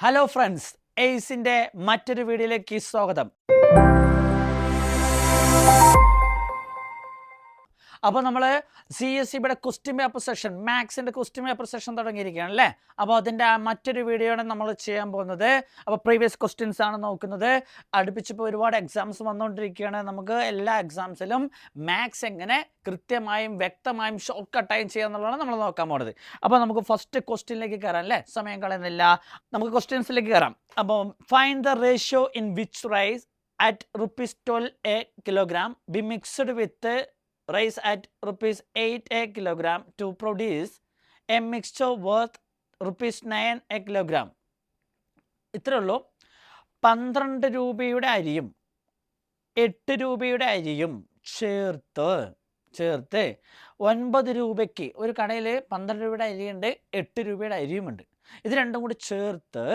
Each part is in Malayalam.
ഹലോ ഫ്രണ്ട്സ്, എയ്സിൻ്റെ മറ്റൊരു വീഡിയോയിലേക്ക് സ്വാഗതം. അപ്പോൾ നമ്മൾ CSEBയുടെ ക്വസ്റ്റ്യൻ പേപ്പർ സെഷൻ, മാത്സിൻ്റെ ക്വസ്റ്റ്യൻ പേപ്പർ സെഷൻ തുടങ്ങിയിരിക്കുകയാണ് അല്ലേ. അപ്പോൾ അതിൻ്റെ മറ്റൊരു വീഡിയോ ആണ് നമ്മൾ ചെയ്യാൻ പോകുന്നത്. അപ്പോൾ പ്രീവിയസ് ക്വസ്റ്റ്യൻസ് ആണ് നോക്കുന്നത്. അടുപ്പിച്ചിപ്പോൾ ഒരുപാട് എക്സാംസ് വന്നുകൊണ്ടിരിക്കുകയാണ്. നമുക്ക് എല്ലാ എക്സാംസിലും മാത്സ് എങ്ങനെ കൃത്യമായും വ്യക്തമായും ഷോർട്ട് കട്ടായും ചെയ്യാന്നുള്ളതാണ് നമ്മൾ നോക്കാൻ പോകുന്നത്. അപ്പോൾ നമുക്ക് ഫസ്റ്റ് ക്വസ്റ്റ്യനിലേക്ക് കയറാം അല്ലേ, സമയം കളയുന്നില്ല. നമുക്ക് ക്വസ്റ്റ്യൻസിലേക്ക് കയറാം. അപ്പോൾ find the ratio in which rice at ₹12 a kilogram be mixed with rice at ₹8 a kilogram to produce a mixture worth ₹9 a kilogram. ഇത്രേ ഉള്ളൂ. 12 രൂപയുടെ അരിയും 8 രൂപയുടെ അരിയും ചേർത്ത് 9 രൂപയ്ക്ക് ഒരു കടയിൽ 12 രൂപയുടെ അരിയുണ്ട്, 8 രൂപയുടെ അരിയുമുണ്ട്. ഇത് രണ്ടും കൂടി ചേർത്ത്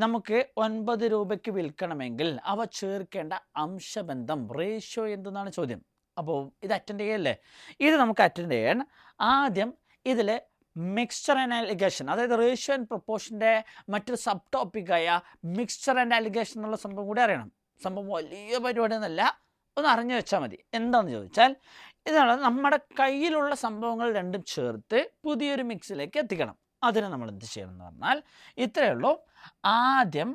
നമുക്ക് 9 രൂപയ്ക്ക് വിൽക്കണമെങ്കിൽ അവ ചേർക്കേണ്ട അംശബന്ധം റേഷ്യോ എന്തെന്നാണ് ചോദ്യം. അപ്പോൾ ഇത് അറ്റൻഡ് ചെയ്യല്ലേ? ഇത് നമുക്ക് അറ്റൻഡ് ചെയ്യാൻ ആദ്യം ഇതിൽ മിക്സ്ചർ ആൻഡ് അലിഗേഷൻ, അതായത് റേഷ്യോ ആൻഡ് പ്രൊപ്പോർഷൻ്റെ മറ്റൊരു സബ് ടോപ്പിക്കായ മിക്സ്ചർ ആൻഡ് അലിഗേഷൻ എന്നുള്ള സംഭവം കൂടി അറിയണം. സംഭവം വലിയ പരിപാടി എന്നല്ല, ഒന്ന് അറിഞ്ഞു വെച്ചാൽ മതി. എന്താണെന്ന് ചോദിച്ചാൽ ഇതാണ്, നമ്മുടെ കയ്യിലുള്ള സംഭവങ്ങൾ രണ്ടും ചേർത്ത് പുതിയൊരു മിക്സിലേക്ക് എത്തിക്കണം. അതിന് നമ്മൾ എന്ത് ചെയ്യണം എന്ന് പറഞ്ഞാൽ ഇത്രയേ ഉള്ളൂ. ആദ്യം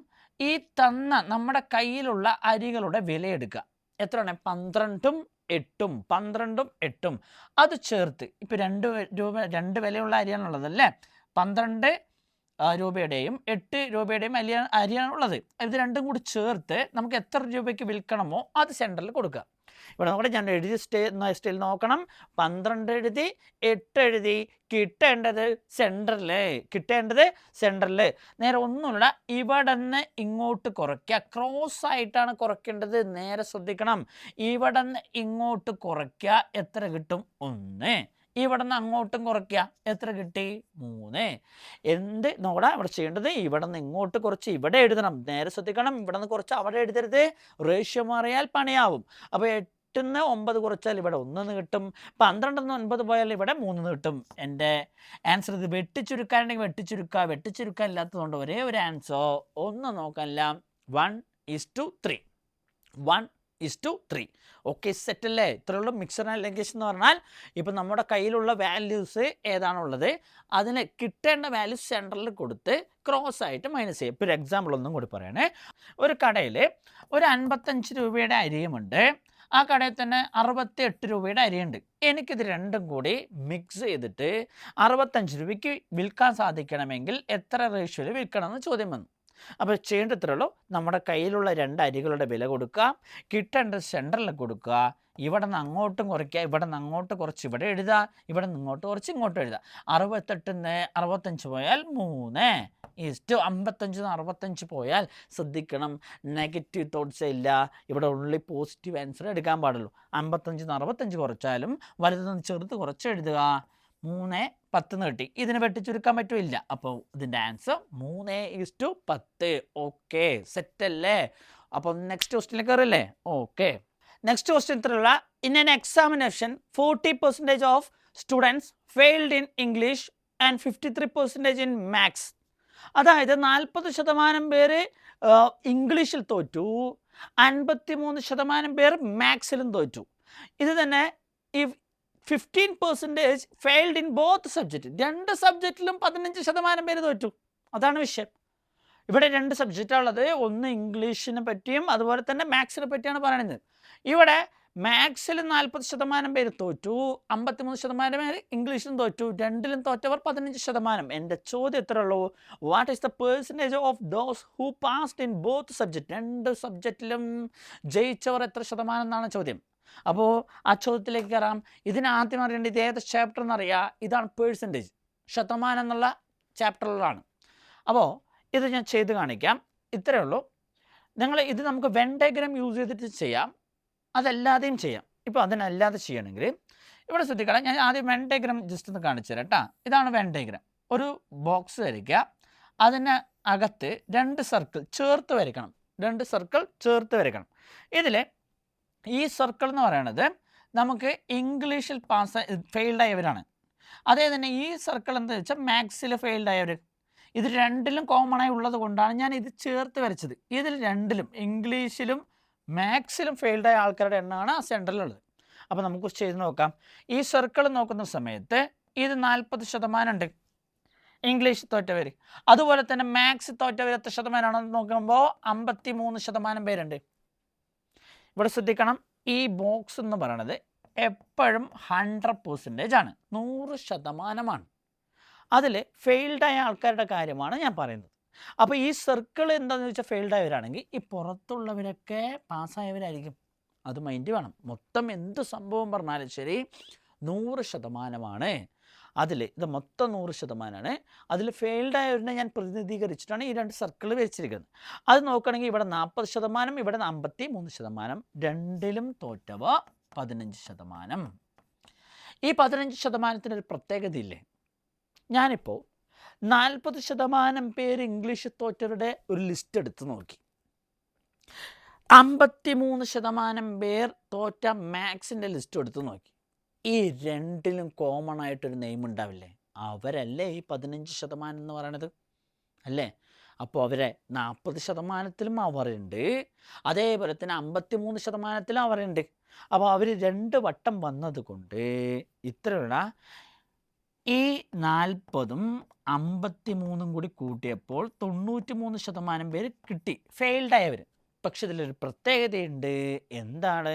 ഈ തന്ന നമ്മുടെ കയ്യിലുള്ള അരികളുടെ വിലയെടുക്കുക. എത്രയാണ്? 12ഉം 8ഉം അത് ചേർത്ത്. ഇപ്പോൾ 2 രൂപ 2 വിലയുള്ള അരിയാണുള്ളതല്ലേ. 12 രൂപയുടെയും 8 രൂപയുടെയും അരിയാണുള്ളത്. ഇത് രണ്ടും കൂടി ചേർത്ത് നമുക്ക് എത്ര രൂപയ്ക്ക് വിൽക്കണമോ അത് സെൻറ്ററിൽ കൊടുക്കുക. ഇവിടെ നോക്കട്ടെ, ഞാൻ എഴുതി സ്റ്റൈൽ നോക്കണം. 12 എഴുതി, 8 എഴുതി, കിട്ടേണ്ടത് സെൻറ്ററിൽ. നേരെ ഒന്നുമില്ല, ഇവിടെ നിന്ന് ഇങ്ങോട്ട് കുറയ്ക്കുക. ക്രോസ് ആയിട്ടാണ് കുറയ്ക്കേണ്ടത്, നേരെ ശ്രദ്ധിക്കണം. ഇവിടെ നിന്ന് ഇങ്ങോട്ട് കുറയ്ക്കുക, എത്ര കിട്ടും? 1. ഇവിടെ നിന്ന് അങ്ങോട്ടും കുറയ്ക്കുക, എത്ര കിട്ടി? 3. എന്ത് നോടാ ഇവിടെ ചെയ്യേണ്ടത്? ഇവിടെ നിന്ന് ഇങ്ങോട്ട് കുറച്ച് ഇവിടെ എഴുതണം, നേരെ ശ്രദ്ധിക്കണം. ഇവിടെ നിന്ന് കുറച്ച് അവിടെ എഴുതരുത്, റേഷ്യോ മാറിയാൽ പണിയാവും. അപ്പോൾ 8-ന്ന് 9 കുറച്ചാൽ ഇവിടെ 1 കിട്ടും. 12-ന്ന് 9 പോയാൽ ഇവിടെ 3 കിട്ടും. എൻ്റെ ആൻസർ ഇത്. വെട്ടിച്ചുരുക്കാനുണ്ടെങ്കിൽ വെട്ടിച്ചുരുക്കാൻ ഇല്ലാത്തതുകൊണ്ട് ഒരേ ഒരു ആൻസർ, ഒന്നും നോക്കാനില്ല. 1:3. 1:3. ഓക്കെ, സെറ്റ് അല്ലേ? ഇത്രയുള്ള മിക്സർ ആൻഡ് അലിഗേഷൻ എന്ന് പറഞ്ഞാൽ ഇപ്പം നമ്മുടെ കയ്യിലുള്ള വാല്യൂസ് ഏതാണുള്ളത് അതിന് കിട്ടേണ്ട വാല്യൂസ് സെൻറ്ററിൽ കൊടുത്ത് ക്രോസ് ആയിട്ട് മൈനസ് ചെയ്യും. ഇപ്പോൾ ഒരു എക്സാമ്പിൾ ഒന്നും കൂടി പറയണേ. ഒരു കടയിൽ ഒരു 55 രൂപയുടെ അരിയുമുണ്ട്, ആ കടയിൽ തന്നെ 68 രൂപയുടെ അരിയുണ്ട്. എനിക്കിത് രണ്ടും കൂടി മിക്സ് ചെയ്തിട്ട് 65 രൂപയ്ക്ക് വിൽക്കാൻ സാധിക്കണമെങ്കിൽ എത്ര റേഷ്യോയിൽ വിൽക്കണമെന്ന് ചോദ്യം വന്നു. അപ്പോൾ ചെയ്യേണ്ടത് ഇത്രേ ഉള്ളൂ. നമ്മുടെ കയ്യിലുള്ള 2 അരികളുടെ വില കൊടുക്കുക, കിട്ടേണ്ട സെൻറ്ററിൽ കൊടുക്കുക, ഇവിടെ നിന്ന് അങ്ങോട്ടും കുറയ്ക്കുക, ഇവിടെ നിന്ന് അങ്ങോട്ട് കുറച്ച് ഇവിടെ എഴുതുക, ഇവിടെ നിന്ന് ഇങ്ങോട്ട് കുറച്ച് ഇങ്ങോട്ട് എഴുതുക. 68-ന്ന് 65 പോയാൽ 3. 55-ന്ന് 65 പോയാൽ ശ്രദ്ധിക്കണം, നെഗറ്റീവ് തോട്ട്സേ ഇല്ല, ഇവിടെ ഉള്ളി പോസിറ്റീവ് ആൻസർ എടുക്കാൻ പാടുള്ളൂ. 55-ന്ന് 65 കുറച്ചാലും വലുതെന്ന് ചെറുത് കുറച്ച് എഴുതുക. 3:10 കിട്ടി. ഇതിന് വെട്ടിച്ചുരുക്കാൻ പറ്റില്ല. അപ്പോൾ ഇതിൻ്റെ ആൻസർ 3:10. ഓക്കെ, സെറ്റല്ലേ? അപ്പോൾ നെക്സ്റ്റ് ക്വസ്റ്റ്യനിലേക്ക് കയറില്ലേ? ഓക്കെ, നെക്സ്റ്റ് ക്വസ്റ്റ്യൻ ഇത്രയുള്ള. In an examination 40% of students failed in English and 53% in maths. അതായത് 40% പേര് ഇംഗ്ലീഷിൽ തോറ്റു, 53% പേർ മാത്സിലും തോറ്റു. ഇത് തന്നെ ഈ 15% ഫെയിൽഡ് ഇൻ ബോത്ത് സബ്ജക്റ്റ്. 2 സബ്ജക്റ്റിലും 15% പേര് തോറ്റു. അതാണ് വിഷയം. ഇവിടെ 2 സബ്ജക്റ്റാണുള്ളത്. ഒന്ന് ഇംഗ്ലീഷിനെ പറ്റിയും അതുപോലെ തന്നെ മാത്സിനെ പറ്റിയാണ് പറയുന്നത്. ഇവിടെ മാത്സിൽ 40% പേര് തോറ്റു, 53% പേര് ഇംഗ്ലീഷിലും തോറ്റു. 2-ലും തോറ്റവർ 15%. എൻ്റെ ചോദ്യം എത്ര ഉള്ളൂ? What is the percentage of those who passed in both subject? 2 സബ്ജക്റ്റിലും ജയിച്ചവർ എത്ര ശതമാനം എന്നാണ് ചോദ്യം. അപ്പോൾ ആ ചോദ്യത്തിലേക്ക് കയറാം. ഇതിനാദ്യം അറിയേണ്ടത് ഇത് ഏത് ചാപ്റ്റർ എന്നറിയാം. ഇതാണ് പേഴ്സൻറ്റേജ്, ശതമാനം എന്നുള്ള ചാപ്റ്ററിലാണ്. അപ്പോൾ ഇത് ഞാൻ ചെയ്ത് കാണിക്കാം. ഇത്രയേ ഉള്ളൂ. ഇത് നമുക്ക് വെൻ ഡയഗ്രാം യൂസ് ചെയ്തിട്ട് ചെയ്യാം, അതല്ലാതെയും ചെയ്യാം. ഇപ്പോൾ അതിനല്ലാതെ ചെയ്യണമെങ്കിൽ ഇവിടെ ശ്രദ്ധിക്കണം. ഞാൻ ആദ്യം വെൻ ഡയഗ്രാം ജസ്റ്റ് ഒന്ന് കാണിച്ചു തരാം കേട്ടോ. ഇതാണ് വെൻ ഡയഗ്രാം. ഒരു ബോക്സ് വരയ്ക്കുക, അതിന് അകത്ത് 2 സർക്കിൾ ചേർത്ത് വരയ്ക്കണം. ഇതിൽ ഈ സർക്കിൾ എന്ന് പറയുന്നത് നമുക്ക് ഇംഗ്ലീഷിൽ ഫെയിൽഡ് ആയവരാണ്. അതേ തന്നെ ഈ സർക്കിൾ എന്താ വെച്ചാൽ മാത്സിൽ ഫെയിൽഡ് ആയവർ. ഇത് രണ്ടിലും കോമൺ ആയി ഉള്ളത് കൊണ്ടാണ് ഞാൻ ഇത് ചേർത്ത് വരച്ചത്. ഇതിൽ രണ്ടിലും ഇംഗ്ലീഷിലും മാത്സിലും ഫെയിൽഡ് ആയ ആൾക്കാരുടെ എണ്ണമാണ് ആ സെൻറ്ററിലുള്ളത്. അപ്പോൾ നമുക്ക് ചെയ്ത് നോക്കാം. ഈ സർക്കിൾ നോക്കുന്ന സമയത്ത് ഇത് 40% ഉണ്ട് ഇംഗ്ലീഷ് തോറ്റവർ. അതുപോലെ തന്നെ മാത്സ് തോറ്റവർ എത്ര ശതമാനമാണെന്ന് നോക്കുമ്പോൾ 53% പേരുണ്ട്. ഇവിടെ ശ്രദ്ധിക്കണം, ഈ ബോക്സ് എന്ന് പറയുന്നത് എപ്പോഴും 100% ആണ്, 100%. അതിൽ ഫെയിൽഡായ ആൾക്കാരുടെ കാര്യമാണ് ഞാൻ പറയുന്നത്. അപ്പോൾ ഈ സർക്കിൾ എന്താണെന്ന് വെച്ചാൽ ഫെയിൽഡായവരാണെങ്കിൽ ഈ പുറത്തുള്ളവരൊക്കെ പാസ്സായവരായിരിക്കും. അത് മൈൻഡ് വേണം. മൊത്തം എന്ത് സംഭവം പറഞ്ഞാലും ശരി 100%. അതിൽ ഇത് മൊത്തം 100%. അതിൽ ഫെയിൽഡായവരിനെ ഞാൻ പ്രതിനിധീകരിച്ചിട്ടാണ് ഈ 2 സർക്കിൾ വെച്ചിരിക്കുന്നത്. അത് നോക്കുകയാണെങ്കിൽ ഇവിടെ 40%, ഇവിടെ 53%. രണ്ടിലും തോറ്റവ 15%. ഈ 15%-ന് ഒരു പ്രത്യേകതയില്ലേ? ഞാനിപ്പോൾ 40% പേര് ഇംഗ്ലീഷ് തോറ്റവരുടെ ഒരു ലിസ്റ്റ് എടുത്ത് നോക്കി. 53% പേർ തോറ്റ മാത്സിൻ്റെ ലിസ്റ്റ് എടുത്ത് നോക്കി. ഈ രണ്ടിലും കോമൺ ആയിട്ടൊരു നെയിം ഉണ്ടാവില്ലേ? അവരല്ലേ ഈ 15% എന്ന് പറയണത്, അല്ലേ? അപ്പോൾ അവരെ 40%-ത്തിലും അവരുണ്ട്, അതേപോലെ തന്നെ 53%-ത്തിലും അവരുണ്ട്. അപ്പോൾ അവർ 2 വട്ടം വന്നത് കൊണ്ട് ഇത്രയുള്ള ഈ 40ഉം 53ഉം കൂടി കൂട്ടിയപ്പോൾ 93% പേര് കിട്ടി ഫെയിൽഡായവർ. പക്ഷെ ഇതിലൊരു പ്രത്യേകതയുണ്ട്. എന്താണ്?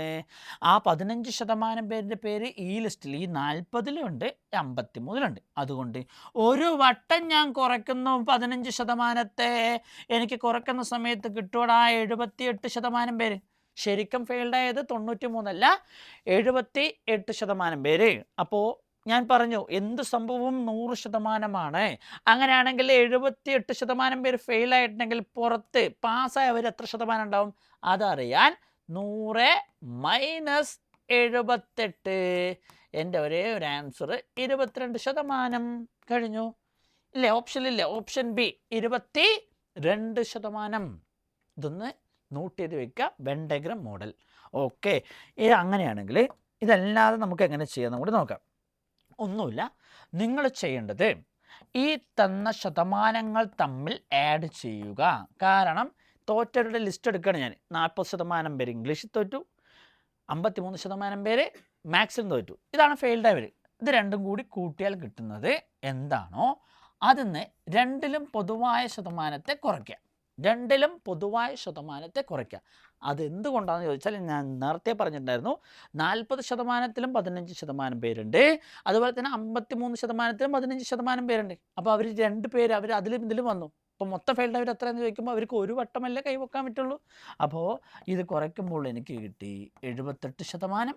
ആ 15% പേരുടെ പേര് ഈ ലിസ്റ്റിൽ ഈ 40-ലുണ്ട്, 53-ലുണ്ട്. അതുകൊണ്ട് ഒരു വട്ടം ഞാൻ കുറയ്ക്കുന്നു 15%-ത്തെ. എനിക്ക് കുറയ്ക്കുന്ന സമയത്ത് കിട്ടുവാടാ 78% പേര്. ശരിക്കും ഫെയിൽഡായത് 93 അല്ല, 78% പേര്. അപ്പോൾ ഞാൻ പറഞ്ഞു എന്ത് സംഭവവും 100%. അങ്ങനെയാണെങ്കിൽ 78% പേര് ഫെയിലായിട്ടുണ്ടെങ്കിൽ പുറത്ത് പാസ്സായവർ എത്ര ശതമാനം ഉണ്ടാവും അതറിയാൻ 100 - 78. എൻ്റെ ഒരേ ഒരു ആൻസർ 22%. കഴിഞ്ഞു ഇല്ലേ? ഓപ്ഷനില്ലേ? Option B 22%. ഇതൊന്ന് നോട്ട് ചെയ്ത് വെക്കുക, വെൻ ഡയഗ്രം മോഡൽ. ഓക്കെ, ഇത് അങ്ങനെയാണെങ്കിൽ ഇതല്ലാതെ നമുക്ക് എങ്ങനെ ചെയ്യാമെന്ന് കൂടി നോക്കാം. ഒന്നുമില്ല, നിങ്ങൾ ചെയ്യേണ്ടത് ഈ തന്ന ശതമാനങ്ങൾ തമ്മിൽ ആഡ് ചെയ്യുക. കാരണം തോറ്റവരുടെ ലിസ്റ്റ് എടുക്കുകയാണ് ഞാൻ. 40% പേര് ഇംഗ്ലീഷിൽ തോറ്റു, 53% പേര് മാത്സിൽ തോറ്റു. ഇതാണ് ഫെയിൽഡായവർ. ഇത് രണ്ടും കൂടി കൂട്ടിയാൽ കിട്ടുന്നത് എന്താണോ അതിന് രണ്ടിലും പൊതുവായ ശതമാനത്തെ കുറയ്ക്കുക. രണ്ടിലും പൊതുവായ ശതമാനത്തെ കുറയ്ക്കുക. അതെന്തുകൊണ്ടാണെന്ന് ചോദിച്ചാൽ ഞാൻ നേരത്തെ പറഞ്ഞിട്ടുണ്ടായിരുന്നു 40%-ത്തിലും 15% പേരുണ്ട്, അതുപോലെ തന്നെ 53%-ത്തിലും 15% പേരുണ്ട്. അപ്പോൾ അവർ 2 പേര് അവർ അതിലും ഇതിലും വന്നു. അപ്പോൾ മൊത്തം ഫെയിൽഡ് അവർ എത്രയെന്ന് ചോദിക്കുമ്പോൾ അവർക്ക് ഒരു വട്ടമല്ലേ കൈവക്കാൻ പറ്റുള്ളൂ. അപ്പോൾ ഇത് കുറയ്ക്കുമ്പോൾ എനിക്ക് കിട്ടി 78%.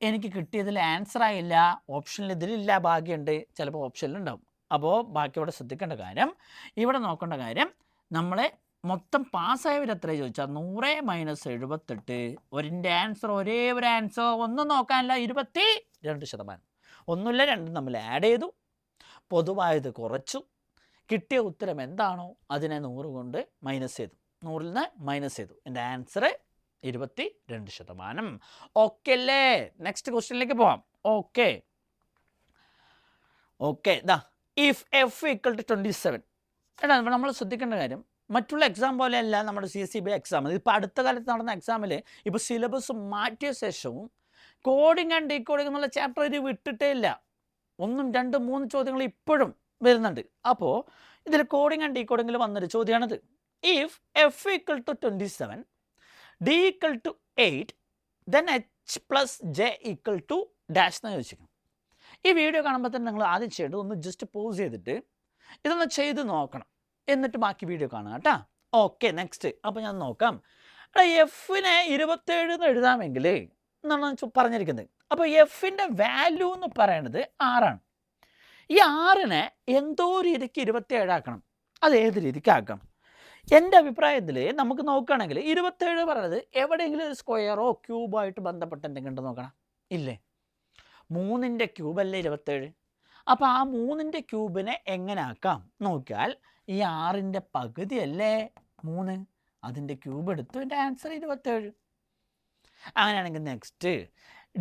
എനിക്ക് കിട്ടിയതിൽ ആൻസർ ആയില്ല, ഓപ്ഷനിൽ ഇതിലില്ല, ഭാഗ്യമുണ്ട്, ചിലപ്പോൾ ഓപ്ഷനിലുണ്ടാവും. അപ്പോൾ ബാക്കി ഇവിടെ ശ്രദ്ധിക്കേണ്ട കാര്യം, ഇവിടെ നോക്കേണ്ട കാര്യം, നമ്മളെ മൊത്തം പാസ്സായവർ എത്ര ചോദിച്ചാൽ 100 - 78. ഒരിൻ്റെ ആൻസർ ഒരേ ഒരു ആൻസർ, ഒന്നും നോക്കാനില്ല, 22%. ഒന്നുമില്ല, രണ്ടും നമ്മൾ ആഡ് ചെയ്തു, പൊതുവായത് കുറച്ചു, കിട്ടിയ ഉത്തരം എന്താണോ അതിനെ 100 കൊണ്ട് മൈനസ് ചെയ്തു, 100-ൽ നിന്ന് മൈനസ് ചെയ്തു. എൻ്റെ ആൻസർ 22%. ഓക്കെ അല്ലേ? നെക്സ്റ്റ് ക്വസ്റ്റ്യനിലേക്ക് പോവാം. ഓക്കെ ഓക്കെ ഇതാ ഇഫ് F = 27. എടാ നമ്മൾ ശ്രദ്ധിക്കേണ്ട കാര്യം, മറ്റുള്ള എക്സാം പോലെയല്ല നമ്മുടെ CSEB എക്സാം. ഇപ്പോൾ അടുത്ത കാലത്ത് നടന്ന എക്സാമിൽ ഇപ്പോൾ സിലബസ് മാറ്റിയ ശേഷവും കോഡിങ് ആൻഡ് ഡീകോഡിങ് എന്നുള്ള ചാപ്റ്റർ ഒരു വിട്ടിട്ടേ ഇല്ല. 1, 2, 3 ചോദ്യങ്ങൾ ഇപ്പോഴും വരുന്നുണ്ട്. അപ്പോൾ ഇതിൽ കോഡിങ് ആൻഡ് ഡീകോഡിങ്ങിൽ വന്നൊരു ചോദ്യമാണിത്. If F = 27, D = 8, then H + J = dash എന്ന് ചോദിച്ചിരിക്കണം. ഈ വീഡിയോ കാണുമ്പോൾ തന്നെ നിങ്ങൾ ആദ്യം ചെയ്യേണ്ടത് ഒന്ന് ജസ്റ്റ് പോസ് ചെയ്തിട്ട് ഇതൊന്ന് ചെയ്ത് നോക്കണം, എന്നിട്ട് ബാക്കി വീഡിയോ കാണുക കേട്ടോ. Okay, next. അപ്പോൾ ഞാൻ നോക്കാം. എഫിനെ 27 എന്ന് എഴുതാമെങ്കിൽ എന്നാണ് പറഞ്ഞിരിക്കുന്നത്. അപ്പോൾ എഫിൻ്റെ വാല്യൂ എന്ന് പറയുന്നത് 6ആണ്. ഈ 6നെ എന്തോ രീതിക്ക് 27 ആക്കണം. അത് ഏത് രീതിക്ക് ആക്കാം? എൻ്റെ അഭിപ്രായത്തിൽ നമുക്ക് നോക്കുകയാണെങ്കിൽ 27 പറയുന്നത് എവിടെയെങ്കിലും ഒരു സ്ക്വയറോ ക്യൂബോ ആയിട്ട് ബന്ധപ്പെട്ട് എന്തെങ്കിലും ഉണ്ടോ നോക്കണം. ഇല്ലേ? 3ൻ്റെ ക്യൂബല്ലേ 27. അപ്പോൾ ആ 3ൻ്റെ ക്യൂബിനെ എങ്ങനെ ആക്കാം നോക്കിയാൽ ഈ 6ൻ്റെ പകുതിയല്ലേ 3, അതിൻ്റെ ക്യൂബ് എടുത്തു, എൻ്റെ ആൻസർ 27. അങ്ങനെയാണെങ്കിൽ നെക്സ്റ്റ്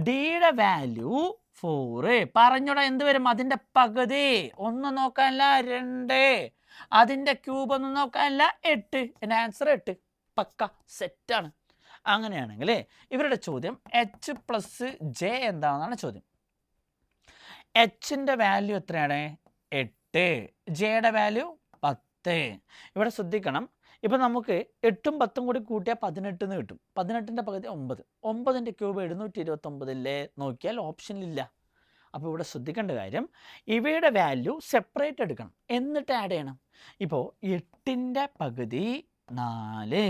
ഡിയുടെ വാല്യൂ 4. പറഞ്ഞോടാ എന്ത് വരും? അതിൻ്റെ പകുതി. 1 നോക്കാനല്ല, 2. അതിൻ്റെ ക്യൂബ് ഒന്നും നോക്കാനല്ല 8. എൻ്റെ ആൻസർ 8. പക്ക സെറ്റാണ്. അങ്ങനെയാണെങ്കിൽ ഇവരുടെ ചോദ്യം എച്ച് പ്ലസ് ജെ എന്താണെന്നാണ് ചോദ്യം. എച്ചിൻ്റെ വാല്യൂ എത്രയാണ്? 8. ജെയുടെ വാല്യൂ 10. ഇവിടെ ശ്രദ്ധിക്കണം, ഇപ്പം നമുക്ക് 8ഉം 10ഉം കൂടി കൂട്ടിയാൽ 18 എന്ന് കിട്ടും. 18ൻ്റെ പകുതി 9. 9ൻ്റെ ക്യൂബ് 729 നോക്കിയാൽ ഓപ്ഷനിലില്ല. അപ്പോൾ ഇവിടെ ശ്രദ്ധിക്കേണ്ട കാര്യം, ഇവയുടെ വാല്യൂ സെപ്പറേറ്റ് എടുക്കണം, എന്നിട്ട് ആഡ് ചെയ്യണം. ഇപ്പോൾ 8ൻ്റെ പകുതി 4,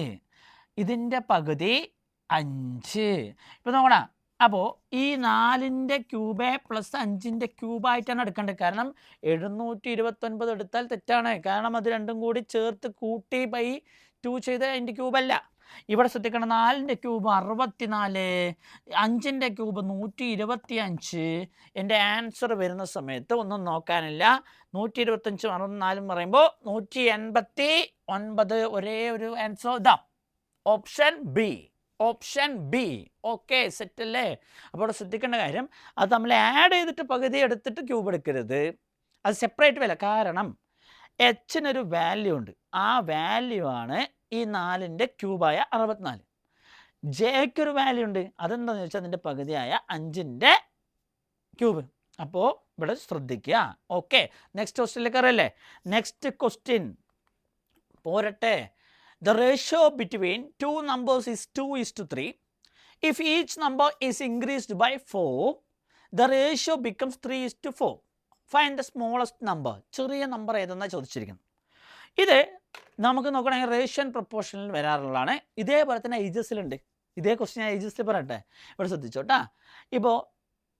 ഇതിൻ്റെ പകുതി 5. ഇപ്പോൾ നോക്കണം, അപ്പോൾ ഈ 4ൻ്റെ ക്യൂബ് പ്ലസ് 5ൻ്റെ ക്യൂബായിട്ടാണ് എടുക്കേണ്ടത്. കാരണം 729 എടുത്താൽ തെറ്റാണ്. കാരണം അത് രണ്ടും കൂടി ചേർത്ത് കൂട്ടി ബൈ 2 ചെയ്ത് അതിൻ്റെ ക്യൂബല്ല. ഇവിടെ ശ്രദ്ധിക്കണം, 4ൻ്റെ ക്യൂബ് 64, 5ൻ്റെ ക്യൂബ് 125. എൻ്റെ ആൻസർ വരുന്ന സമയത്ത് ഒന്നും നോക്കാനില്ല. 125 64 പറയുമ്പോൾ 189. ഒരേ ഒരു ആൻസർ ഇതാ, option B. Option B. Okay, സെറ്റല്ലേ? അപ്പോൾ ഇവിടെ ശ്രദ്ധിക്കേണ്ട കാര്യം, അത് നമ്മൾ ആഡ് ചെയ്തിട്ട് പകുതി എടുത്തിട്ട് ക്യൂബ് എടുക്കരുത്, അത് സെപ്പറേറ്റ് വില. കാരണം എച്ചിനൊരു വാല്യൂ ഉണ്ട്, ആ വാല്യൂ ആണ് ഈ 4ൻ്റെ ക്യൂബായ 64. ജെക്കൊരു വാല്യൂ ഉണ്ട്, അതെന്താണെന്ന് വെച്ചാൽ അതിൻ്റെ പകുതിയായ 5ൻ്റെ ക്യൂബ്. അപ്പോൾ ഇവിടെ ശ്രദ്ധിക്കുക. ഓക്കെ, നെക്സ്റ്റ് ക്വസ്റ്റ്യനിലേക്ക് അറിയല്ലേ? നെക്സ്റ്റ് ക്വസ്റ്റ്യൻ പോരട്ടെ. The ratio between two numbers is 2:3. If each number is increased by 4, the ratio becomes 3:4. Find the smallest number. ചെറിയ നമ്പർ ഏതെന്നാണ് ചോദിച്ചിരിക്കുന്നത്. ഇത് നമുക്ക് നോക്കണമെങ്കിൽ റേഷ്യൻ പ്രൊപ്പോർഷനിൽ വരാറുള്ളതാണ്. ഇതേപോലെ തന്നെ ഏജസിലുണ്ട്. ഇതേ ക്വസ്റ്റ്യൻ ഞാൻ ഏജസിൽ പറയട്ടെ, ഇവിടെ ശ്രദ്ധിച്ചോട്ടാ. ഇപ്പോൾ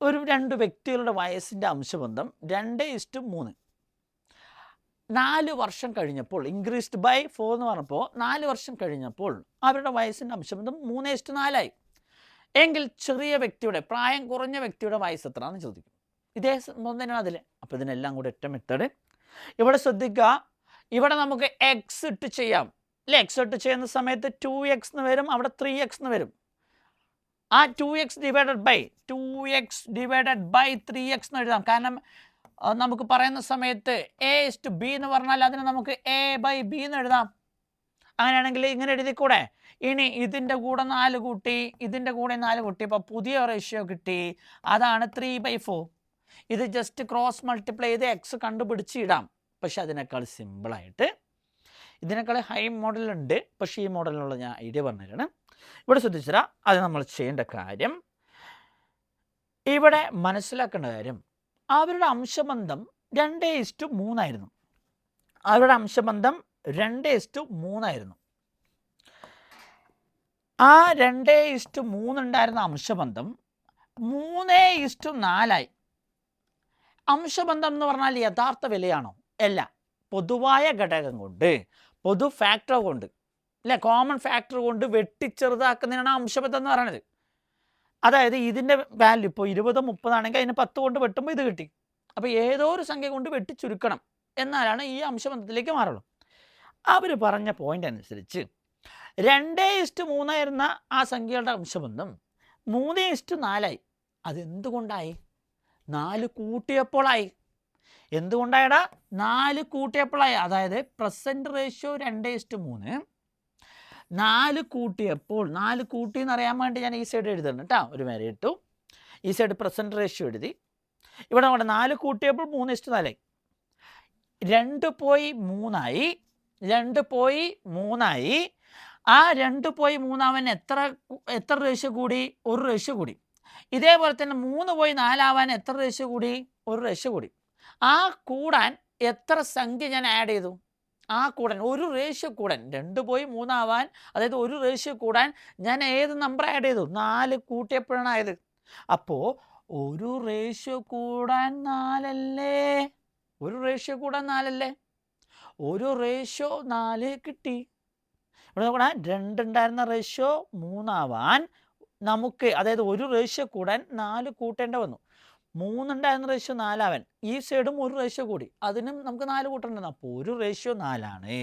ഒരു 2 വ്യക്തികളുടെ വയസ്സിൻ്റെ അംശബന്ധം 2:3. 4 വർഷം കഴിഞ്ഞപ്പോൾ, ഇൻക്രീസ്ഡ് ബൈ 4 എന്ന് പറഞ്ഞപ്പോൾ 4 വർഷം കഴിഞ്ഞപ്പോൾ അവരുടെ വയസ്സിൻ്റെ അംശബന്ധം 3:4 എങ്കിൽ ചെറിയ വ്യക്തിയുടെ, പ്രായം കുറഞ്ഞ വ്യക്തിയുടെ വയസ്സ് എത്രയാണെന്ന് ചോദിക്കും. ഇതേ സംഭവം തന്നെയാണ് അതിൽ. അപ്പോൾ ഇതിനെല്ലാം കൂടെ ഒറ്റ മെത്തേഡ്. ഇവിടെ ശ്രദ്ധിക്കുക, ഇവിടെ നമുക്ക് എക്സ് ഇട്ട് ചെയ്യാം അല്ലേ? എക്സ് ഇട്ട് ചെയ്യുന്ന സമയത്ത് 2x എന്ന് വരും, അവിടെ 3x എന്ന് വരും. ആ 2x ഡിവൈഡഡ് ബൈ 3x എന്ന് എഴുതാം. കാരണം നമുക്ക് പറയുന്ന സമയത്ത് A:B എന്ന് പറഞ്ഞാൽ അതിന് നമുക്ക് A/B എന്ന് എഴുതാം. അങ്ങനെയാണെങ്കിൽ ഇങ്ങനെ എഴുതിക്കൂടെ? ഇനി ഇതിൻ്റെ കൂടെ 4 കൂട്ടി, ഇതിൻ്റെ കൂടെ 4 കൂട്ടി, ഇപ്പോൾ പുതിയ റേഷ്യോ കിട്ടി, അതാണ് 3/4. ഇത് ജസ്റ്റ് ക്രോസ് മൾട്ടിപ്ലൈ ചെയ്ത് എക്സ് കണ്ടുപിടിച്ച് ഇടാം. പക്ഷെ അതിനേക്കാൾ സിമ്പിളായിട്ട്, ഇതിനേക്കാൾ ഹൈ മോഡലുണ്ട്, പക്ഷേ ഈ മോഡലിനുള്ള ഞാൻ ഐഡിയ പറഞ്ഞുതരാണ്. ഇവിടെ ശ്രദ്ധിച്ചാൽ അത് നമ്മൾ ചെയ്യേണ്ട കാര്യം, ഇവിടെ മനസ്സിലാക്കേണ്ട കാര്യം, അവരുടെ അംശബന്ധം 2:3 ആയിരുന്നു. അവരുടെ അംശബന്ധം 2:3 ആയിരുന്നു. ആ 2:3 ഉണ്ടായിരുന്ന അംശബന്ധം 3:4 അംശബന്ധം എന്ന് പറഞ്ഞാൽ യഥാർത്ഥ വിലയാണോ? അല്ല, പൊതുവായ ഘടകം കൊണ്ട്, പൊതു ഫാക്ടർ കൊണ്ട് അല്ലേ, കോമൺ ഫാക്ടർ കൊണ്ട് വെട്ടിച്ചെറുതാക്കുന്നതിനാണ് അംശബന്ധം എന്ന് പറയുന്നത്. അതായത് ഇതിൻ്റെ വാല്യൂ ഇപ്പോൾ 20 30 ആണെങ്കിൽ അതിന് 10 കൊണ്ട് വെട്ടുമ്പോൾ ഇത് കിട്ടി. അപ്പോൾ ഏതോ ഒരു സംഖ്യ കൊണ്ട് വെട്ടിച്ചുരുക്കണം, എന്നാലാണ് ഈ അംശബന്ധത്തിലേക്ക് മാറുള്ളൂ. അവർ പറഞ്ഞ പോയിന്റ് അനുസരിച്ച് 2:3 ആയിരുന്ന ആ സംഖ്യകളുടെ അംശബന്ധം 3:4. അതെന്തുകൊണ്ടായി? 4 കൂട്ടിയപ്പോഴായി. എന്തുകൊണ്ടായടാ? 4 കൂട്ടിയപ്പോഴായി. അതായത് പ്രസൻറ്റ് റേഷ്യോ 2:3, 4 കൂട്ടിയപ്പോൾ, 4 കൂട്ടി എന്നറിയാൻ വേണ്ടി ഞാൻ ഈ സൈഡ് എഴുതുന്നു കേട്ടോ, ഒരു വരെ ഇട്ടു. ഈ സൈഡ് പ്രസൻറ്റ് റേഷ്യോ എഴുതി. ഇവിടെ നമ്മുടെ 4 കൂട്ടിയപ്പോൾ 3:4. 2 പോയി 3 ആയി. ആ 2 പോയി 3 ആവാൻ എത്ര റേഷ്യോ കൂടി? 1 റേഷ്യോ കൂടി. ഇതേപോലെ തന്നെ 3 പോയി 4 ആവാൻ എത്ര റേഷ്യോ കൂടി? 1 റേഷ്യോ കൂടി. ആ കൂടാൻ എത്ര സംഖ്യ ഞാൻ ആഡ് ചെയ്തു? ആ കൂടാൻ 1 റേഷ്യോ കൂടാൻ, 2 പോയി 3 ആവാൻ, അതായത് 1 റേഷ്യോ കൂടാൻ ഞാൻ ഏത് നമ്പർ ആഡ് ചെയ്തു? 4 കൂട്ടിയപ്പോഴാണ് ആയത്. അപ്പോൾ 1 റേഷ്യോ കൂടാൻ 4 അല്ലേ? 1 റേഷ്യോ കൂടാൻ 4 അല്ലേ? 1 റേഷ്യോ 4 കിട്ടി. ഇവിടെ നോക്കണം, 2 ഉണ്ടായിരുന്ന റേഷ്യോ 3 ആവാൻ നമുക്ക്, അതായത് 1 റേഷ്യോ കൂടാൻ 4 കൂട്ടേണ്ട വന്നു. 3 ഉണ്ടായിരുന്ന റേഷ്യോ 4 ആവാൻ ഈ സൈഡും 1 റേഷ്യോ കൂടി, അതിനും നമുക്ക് 4 കൂട്ടേണ്ടത്. അപ്പോൾ 1 റേഷ്യോ 4 ആണ്.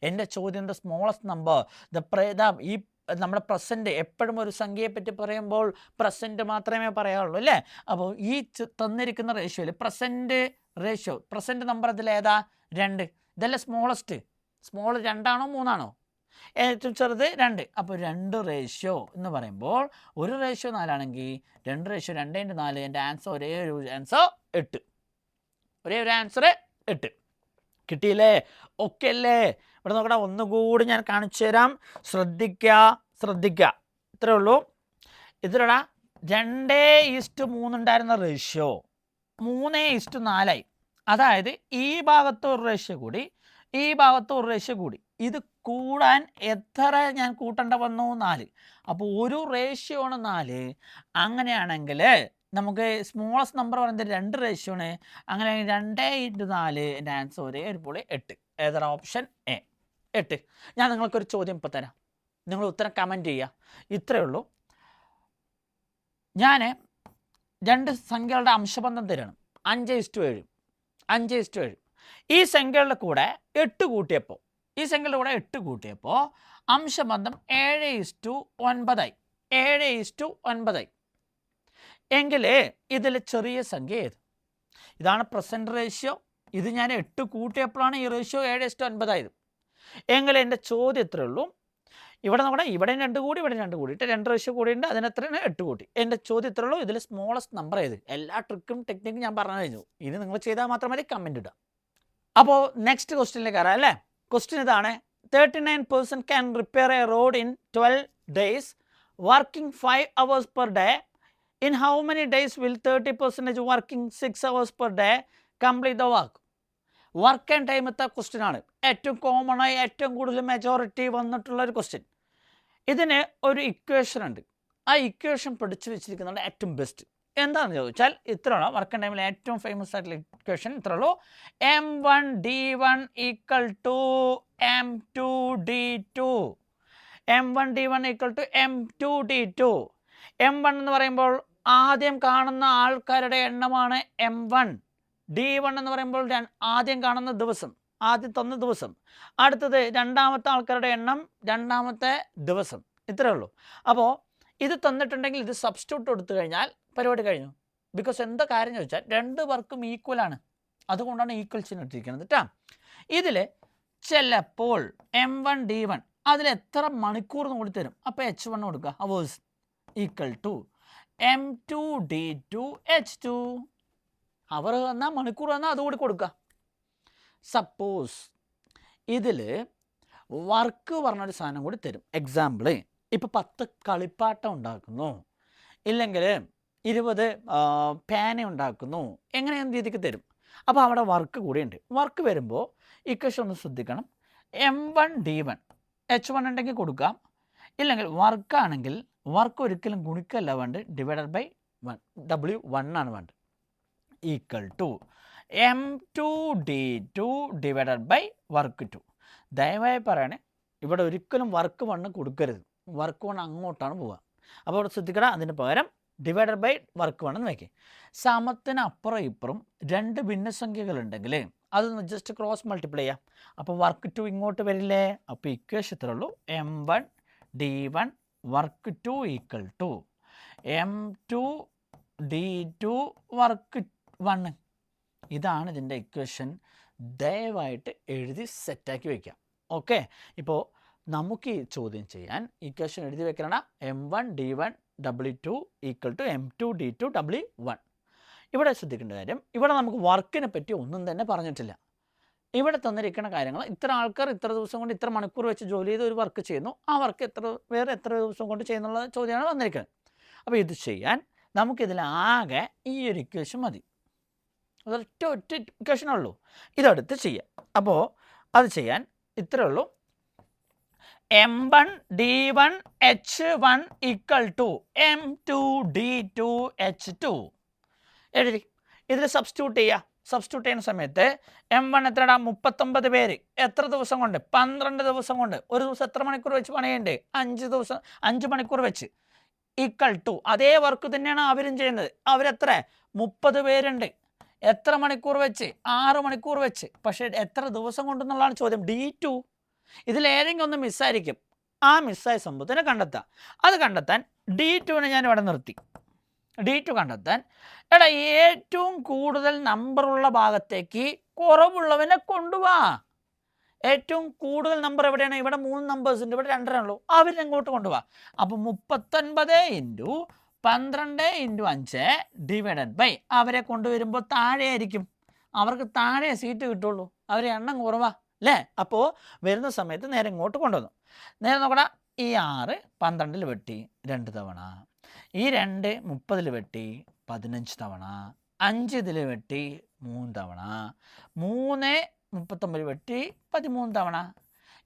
എൻ്റെ ചോദ്യം, ദ സ്മോളസ്റ്റ് നമ്പർ, ഈ നമ്മുടെ പ്രസൻറ്റ്, എപ്പോഴും ഒരു സംഖ്യയെ പറ്റി പറയുമ്പോൾ പ്രസൻറ്റ് മാത്രമേ പറയാറുള്ളൂ അല്ലേ? അപ്പോൾ ഈ തന്നിരിക്കുന്ന റേഷ്യോയിൽ പ്രസൻറ്റ് നമ്പർ അതിലേതാ? 2. ഇതല്ലേ സ്മോളസ്റ്റ്? സ്മോൾ 2 ആണോ 3 ആണോ? ഏറ്റവും ചെറുത് 2. അപ്പോൾ 2 റേഷ്യോ എന്ന് പറയുമ്പോൾ 1 റേഷ്യോ 4 ആണെങ്കിൽ 2 റേഷ്യോ 2/4. എൻ്റെ ആൻസർ ഒരേ ഒരു ആൻസർ 8. ഒരേ ഒരു ആൻസർ 8. കിട്ടിയില്ലേ? ഓക്കെ അല്ലേ? ഇവിടെ നോക്കടാ, ഒന്നുകൂടി ഞാൻ കാണിച്ചു തരാം. ശ്രദ്ധിക്കുക. ഇത്രേ ഉള്ളൂ. ഇതിലടാ 2:3 ഉണ്ടായിരുന്ന റേഷ്യോ 3:4 അതായത് ഈ ഭാഗത്ത് ഒരു റേഷ്യോ കൂടി, ഈ ഭാഗത്ത് ഒരു റേഷ്യോ കൂടി. ഇത് കൂടാൻ എത്ര ഞാൻ കൂട്ടേണ്ട വന്നു? 4. അപ്പോൾ ഒരു റേഷ്യോ ആണ് 4. അങ്ങനെയാണെങ്കിൽ നമുക്ക് സ്മോളസ്റ്റ് നമ്പർ പറയുന്നത് 2 റേഷ്യോ ആണ്. അങ്ങനെ 2/4. എൻ്റെ ആൻസർ ഒരേ ഒരു പോലെ 8. ഏതാണ്? Option A, 8. ഞാൻ നിങ്ങൾക്കൊരു ചോദ്യം ഇപ്പോൾ തരാം, നിങ്ങൾ ഉത്തരം കമൻറ്റ് ചെയ്യുക. ഇത്രയേ ഉള്ളൂ. ഞാൻ 2 സംഖ്യകളുടെ അംശബന്ധം തരണം. 5:7. 5:7. ഈ സംഖ്യകളുടെ കൂടെ 8 കൂട്ടിയപ്പോൾ, അംശബന്ധം 7:9 7:9 എങ്കിൽ ഇതിൽ ചെറിയ സംഖ്യ ഏത്? ഇതാണ് പ്രസൻറ്റ് റേഷ്യോ. ഇത് ഞാൻ 8 കൂട്ടിയപ്പോഴാണ് ഈ റേഷ്യോ 7:9 ആയത്. എങ്കിൽ എൻ്റെ ചോദ്യം ഇത്രയേ ഉള്ളൂ. ഇവിടെ നോക്കണേ, ഇവിടെ 2 കൂടി, ഇവിടെ 2 കൂടിയിട്ട് 2 റേഷ്യോ കൂടിയുണ്ട്. അതിനെത്രയാണ്? 8 കൂട്ടി. എൻ്റെ ചോദ്യം ഇത്രയേ ഉള്ളൂ. ഇതിൽ സ്മോളസ്റ്റ് നമ്പർ ഏത്? എല്ലാ ട്രിക്കും ടെക്നിക്കും ഞാൻ പറഞ്ഞു കഴിഞ്ഞു. ഇത് നിങ്ങൾ ചെയ്താൽ മാത്രം മതി. കമൻറ്റ് ഇടുക. അപ്പോൾ നെക്സ്റ്റ് ക്വസ്റ്റ്യനിലേക്ക് കയറാം അല്ലേ? ക്വസ്റ്റ്യൻ ഇതാണ്. 39% can repair a road in 12 days, working 5 hours per day. In how many days will 30% working 6 hours per day complete the work? Work and ടൈമത്തെ ക്വസ്റ്റ്യൻ ആണ്. ഏറ്റവും കോമൺ ആയി ഏറ്റവും കൂടുതൽ മെജോറിറ്റി വന്നിട്ടുള്ള ഒരു ക്വസ്റ്റ്യൻ. ഇതിന് ഒരു ഇക്വേഷൻ ഉണ്ട്. ആ ഇക്വേഷൻ പഠിച്ചു വെച്ചിരിക്കുന്നതാണ് ഏറ്റവും ബെസ്റ്റ്. എന്താണെന്ന് ചോദിച്ചാൽ ഇത്രയാണ്. വർക്ക് ആൻഡ് ടൈമിൽ ഏറ്റവും ഫേമസ് ആയിട്ടുള്ള ഇക്വേഷൻ ഇത്രേ ഉള്ളൂ. M1D1 = M2D2. M1D1 = M2D2. M1 എന്ന് പറയുമ്പോൾ ആദ്യം കാണുന്ന ആൾക്കാരുടെ എണ്ണമാണ് M1. D1 എന്ന് പറയുമ്പോൾ ആദ്യം കാണുന്ന ദിവസം, ആദ്യത്തെ ദിവസം. അടുത്തത് രണ്ടാമത്തെ ആൾക്കാരുടെ എണ്ണം, രണ്ടാമത്തെ ദിവസം. ഇത്രയേ ഉള്ളൂ. അപ്പോൾ ഇത് തന്നിട്ടുണ്ടെങ്കിൽ ഇത് സബ്സ്റ്റിറ്റ്യൂട്ട് കൊടുത്തു കഴിഞ്ഞാൽ പരിപാടി കഴിഞ്ഞു. ബിക്കോസ് എന്താ കാര്യം ചോദിച്ചാൽ 2 വർക്കും ഈക്വലാണ്. അതുകൊണ്ടാണ് ഈക്വൽ ചിഹ്നം ഇട്ടിരിക്കുന്നത് കേട്ടോ. ഇതിൽ ചിലപ്പോൾ M1 D1 അതിൽ എത്ര മണിക്കൂർ എന്ന് കൂടി തരും. അപ്പോൾ H1 കൊടുക്കുക. Hours = M2 D2 H2. അവർ വന്നാൽ മണിക്കൂർ വന്നാൽ അതുകൂടി കൊടുക്കുക. സപ്പോസ് ഇതിൽ വർക്ക് പറഞ്ഞൊരു സാധനം കൂടി തരും. എക്സാമ്പിൾ, ഇപ്പോൾ 10 കളിപ്പാട്ടം ഉണ്ടാക്കുന്നു, ഇല്ലെങ്കിൽ 20 പാന ഉണ്ടാക്കുന്നു, എങ്ങനെയെന്ന രീതിക്ക് തരും. അപ്പോൾ അവിടെ വർക്ക് കൂടിയുണ്ട്. വർക്ക് വരുമ്പോൾ ഇക്വേഷൻ ഒന്ന് ശ്രദ്ധിക്കണം. M1 D1 H1 ഉണ്ടെങ്കിൽ കൊടുക്കാം. ഇല്ലെങ്കിൽ വർക്കാണെങ്കിൽ വർക്ക് ഒരിക്കലും ഗുണിക്കല്ല വേണ്ട, /1 W1 ആണ് വേണ്ടത്. = M2 D2 / work 2. ദയവായി പറയണേ, ഇവിടെ ഒരിക്കലും വർക്ക് 1 കൊടുക്കരുത്. വർക്ക് 1 അങ്ങോട്ടാണ് പോവുക. അപ്പോൾ ഇവിടെ ശ്രദ്ധിക്കണം. അതിന് പകരം /work 1 എന്ന് വയ്ക്കുക. സമത്തിന് അപ്പുറം ഇപ്പുറം 2 ഭിന്നസംഖ്യകളുണ്ടെങ്കിൽ അതൊന്ന് ജസ്റ്റ് ക്രോസ് മൾട്ടിപ്ലൈ ചെയ്യാം. അപ്പോൾ വർക്ക് 2 ഇങ്ങോട്ട് വരില്ലേ? അപ്പോൾ ഇക്വേഷൻ ഇത്രേ ഉള്ളൂ. M1 D1 work 2 = M2 D2 work 1. ഇതാണ് ഇതിൻ്റെ ഇക്വേഷൻ. ദയവായിട്ട് എഴുതി സെറ്റാക്കി വയ്ക്കാം. ഓക്കെ. ഇപ്പോൾ നമുക്ക് ഈ ചോദ്യം ചെയ്യാൻ ഇക്വേഷൻ എഴുതി വെക്കണം. M1 D1 W2 = M2 D2 W1. ഇവിടെ ശ്രദ്ധിക്കേണ്ട കാര്യം, ഇവിടെ നമുക്ക് വർക്കിനെ പറ്റി ഒന്നും തന്നെ പറഞ്ഞിട്ടില്ല. ഇവിടെ തന്നിരിക്കുന്ന കാര്യങ്ങൾ ഇത്ര ആൾക്കാർ ഇത്ര ദിവസം കൊണ്ട് ഇത്ര മണിക്കൂർ വെച്ച് ജോലി ചെയ്ത് ഒരു വർക്ക് ചെയ്യുന്നു. ആ വർക്ക് എത്ര ദിവസം കൊണ്ട് ചെയ്യുന്നുള്ള ചോദ്യമാണ് വന്നിരിക്കുന്നത്. അപ്പോൾ ഇത് ചെയ്യാൻ നമുക്കിതിലാകെ ഈ ഒരു ഇക്വേഷൻ മതി. ഒറ്റ ഇക്വേഷനുള്ളൂ. ഇതെടുത്ത് ചെയ്യാം. അപ്പോൾ അത് ചെയ്യാൻ ഇത്രയേ ഉള്ളൂ. M1 D1 H1 = M2 D2 H2 എഴുതി ഇതിൽ സബ്സ്റ്റിറ്റ്യൂട്ട് ചെയ്യുക. സബ്സ്റ്റിറ്റ്യൂട്ട് ചെയ്യുന്ന സമയത്ത് M1 എത്രടാ? 39 പേര്. എത്ര ദിവസം കൊണ്ട്? 12 ദിവസം കൊണ്ട്. ഒരു ദിവസം എത്ര മണിക്കൂർ വെച്ച് പണിയുണ്ട്? 5 മണിക്കൂർ വെച്ച്. = അതേ വർക്ക് തന്നെയാണ് അവരും ചെയ്യുന്നത്. അവരെത്ര? 30 പേരുണ്ട്. എത്ര മണിക്കൂർ വെച്ച്? 6 മണിക്കൂർ വെച്ച്. പക്ഷേ എത്ര ദിവസം കൊണ്ടെന്നുള്ളതാണ് ചോദ്യം. D2. ഇതിലേതെങ്കിലും ഒന്ന് മിസ്സായിരിക്കും. ആ മിസ്സായ സംഭവത്തിനെ കണ്ടെത്താം. അത് കണ്ടെത്താൻ D2നെ ഞാൻ ഇവിടെ നിർത്തി. D2 കണ്ടെത്താൻ എടാ ഏറ്റവും കൂടുതൽ നമ്പറുള്ള ഭാഗത്തേക്ക് കുറവുള്ളവനെ കൊണ്ടുപോവാ. ഏറ്റവും കൂടുതൽ നമ്പർ എവിടെയാണ്? ഇവിടെ 3 നമ്പേഴ്സ് ഉണ്ട്, ഇവിടെ 2 ഉള്ളൂ, അവരെ അങ്ങോട്ട് കൊണ്ടുപോവാ. അപ്പോൾ 39 × 12 × 5 ഡിവൈഡഡ് ബൈ അവരെ കൊണ്ടുവരുമ്പോൾ താഴെ ആയിരിക്കും, അവർക്ക് താഴെ സീറ്റ് കിട്ടുള്ളൂ, അവരെ എണ്ണം കുറവാ അല്ലേ. അപ്പോൾ വരുന്ന സമയത്ത് നേരെ ഇങ്ങോട്ട് കൊണ്ടുവന്നു. നേരെ നോക്കടാ, ഈ 6 12 വെട്ടി 2 തവണ, ഈ 2 30 വെട്ടി 15 തവണ, 5 ഇതിൽ വെട്ടി 3 തവണ, 3 39 വെട്ടി 13 തവണ.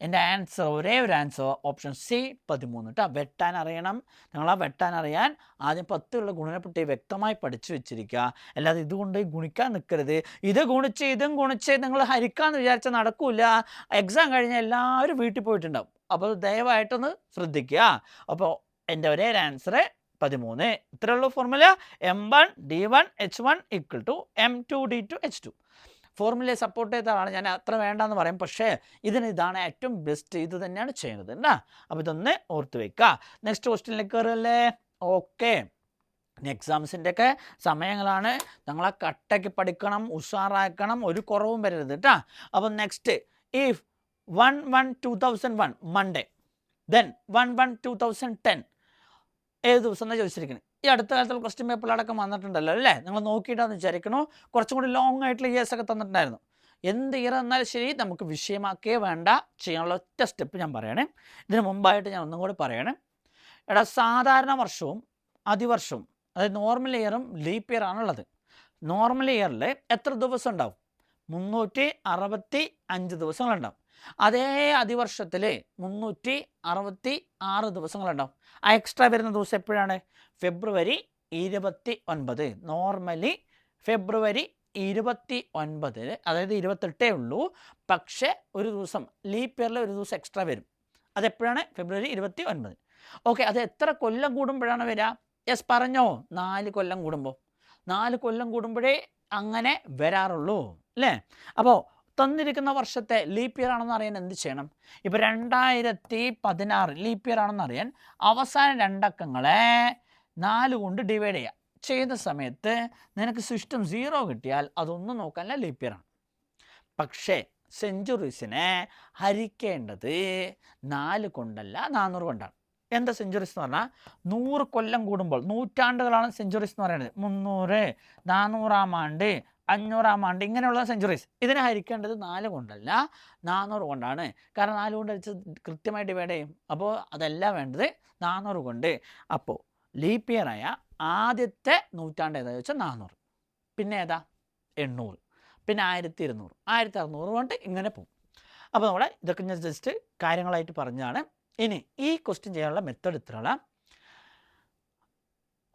എൻ്റെ ആൻസർ ഒരേ ഒരു ആൻസർ ഓപ്ഷൻ സി 13 കേട്ടോ. വെട്ടാൻ അറിയണം. നിങ്ങളാ വെട്ടാൻ അറിയാൻ ആദ്യം 10 ഗുണനപ്പെട്ടി വ്യക്തമായി പഠിച്ചു വെച്ചിരിക്കുക. അല്ലാതെ ഇതുകൊണ്ട് ഗുണിക്കാൻ നിൽക്കരുത്. ഇത് ഗുണിച്ച് ഇതും ഗുണിച്ച് നിങ്ങൾ ഹരിക്കാമെന്ന് വിചാരിച്ചാൽ നടക്കില്ല. എക്സാം കഴിഞ്ഞാൽ എല്ലാവരും വീട്ടിൽ പോയിട്ടുണ്ടാവും. അപ്പോൾ ദയവായിട്ടൊന്ന് ശ്രദ്ധിക്കുക. അപ്പോൾ എൻ്റെ ഒരേ ഒരു ആൻസർ 13. ഇത്രയേ ഉള്ളൂ formula. M1 D1 H1 = M2 D2 H2. ഫോർമുലയെ support ചെയ്ത ആളാണ് ഞാൻ, അത്ര വേണ്ടെന്ന് പറയും, പക്ഷേ ഇതാണ് ഏറ്റവും ബെസ്റ്റ്, ഇത് തന്നെയാണ് ചെയ്യുന്നത് എന്നാ. അപ്പോൾ ഇതൊന്ന് ഓർത്ത് വയ്ക്കുക. നെക്സ്റ്റ് ക്വസ്റ്റ്യനിലേക്ക് കയറല്ലേ. ഓക്കെ, എക്സാംസിൻ്റെയൊക്കെ സമയങ്ങളാണ്. ഞങ്ങളെ കട്ടയ്ക്ക് പഠിക്കണം, ഉഷാറാക്കണം, ഒരു കുറവും വരരുത് കേട്ടോ. അപ്പോൾ നെക്സ്റ്റ്, ഇഫ് 1/1/2001 മൺഡേ, ദെൻ 1/1/2010 ഏത് ദിവസം എന്നാണ് ചോദിച്ചിരിക്കുന്നത്. ഈ അടുത്ത കാലത്തുള്ള ക്വസ്റ്റ്യൻ പേപ്പറിലടക്കം വന്നിട്ടുണ്ടല്ലോ അല്ലേ, നിങ്ങൾ നോക്കിയിട്ടാന്ന് വിചാരിക്കണോ. കുറച്ചും കൂടി ലോങ് ആയിട്ടുള്ള ഇയേഴ്സ് ഒക്കെ തന്നിട്ടുണ്ടായിരുന്നു. എന്ത് ഇയർ എന്നാലും ശരി, നമുക്ക് വിഷയമാക്കേ വേണ്ട, ചെയ്യാനുള്ള ഒറ്റ സ്റ്റെപ്പ് ഞാൻ പറയണേ. ഇതിന് മുമ്പായിട്ട് ഞാൻ ഒന്നും കൂടി പറയണേ. എടാ, സാധാരണ വർഷവും അതിവർഷവും, അതായത് നോർമൽ ഇയറും ലീപ്പ് ഇയർ ആണുള്ളത്. നോർമൽ ഇയറിൽ എത്ര ദിവസം ഉണ്ടാവും? 365 ദിവസങ്ങളുണ്ടാവും. അതേ അതിവർഷത്തിൽ 366 ദിവസങ്ങളുണ്ടാവും. ആ എക്സ്ട്രാ വരുന്ന ദിവസം എപ്പോഴാണ്? ഫെബ്രുവരി 29. നോർമലി ഫെബ്രുവരി 29, അതായത് 28 ഉള്ളൂ. പക്ഷേ ഒരു ദിവസം ലീപ്പ് ഇയറിൽ ഒരു ദിവസം എക്സ്ട്രാ വരും. അതെപ്പോഴാണ്? ഫെബ്രുവരി 29. ഓക്കെ, അത് എത്ര കൊല്ലം കൂടുമ്പോഴാണ് വരിക? യെസ്, പറഞ്ഞോ, 4 കൊല്ലം കൂടുമ്പോൾ. 4 കൊല്ലം കൂടുമ്പോഴേ അങ്ങനെ വരാറുള്ളൂ അല്ലേ. അപ്പോൾ തന്നിരിക്കുന്ന വർഷത്തെ ലീപ്പ് ഇയർ ആണെന്ന് അറിയാൻ എന്ത് ചെയ്യണം? ഇപ്പോൾ 2016 ലീപ്പ് ഇയർ ആണെന്ന് അറിയാൻ അവസാന 2 അക്കങ്ങളെ 4 കൊണ്ട് ഡിവൈഡ് ചെയ്യുക. ചെയ്യുന്ന സമയത്ത് നിനക്ക് സിസ്റ്റം 0 കിട്ടിയാൽ അതൊന്നും നോക്കാനല്ല, ലീപ്പ് ഇയർ ആണ്. പക്ഷേ സെഞ്ചുറീസിനെ ഹരിക്കേണ്ടത് 4 കൊണ്ടല്ല, 400 കൊണ്ടാണ്. എന്താ സെഞ്ചുറീസ് എന്ന് പറഞ്ഞാൽ 100 കൊല്ലം കൂടുമ്പോൾ, നൂറ്റാണ്ടുകളാണ് സെഞ്ചുറീസ് എന്ന് പറയുന്നത്. 300, 400-ാം ആണ്ട്, 500-ാം ആണ്ട്, ഇങ്ങനെയുള്ള സെഞ്ചുറീസ്. ഇതിനെ ഹരിക്കേണ്ടത് 4 കൊണ്ടല്ല, 400 കൊണ്ടാണ്. കാരണം 4 കൊണ്ട് ഹരിച്ച് കൃത്യമായി ഡിവൈഡ് ചെയ്യും. അപ്പോൾ അതല്ല വേണ്ടത്, 400 കൊണ്ട്. അപ്പോൾ ലീപ്പ് ഇയർ ആയ ആദ്യത്തെ നൂറ്റാണ്ട് ഏതാ ചോദിച്ചാൽ 400, പിന്നെ ഏതാ 800, പിന്നെ 1200, 1600 കൊണ്ട് ഇങ്ങനെ പോകും. അപ്പോൾ നമ്മുടെ ഇതൊക്കെ ഞാൻ ജസ്റ്റ് കാര്യങ്ങളായിട്ട് പറഞ്ഞതാണ്. ഇനി ഈ ക്വസ്റ്റ്യൻ ചെയ്യാനുള്ള മെത്തേഡ് ഇത്രയുള്ള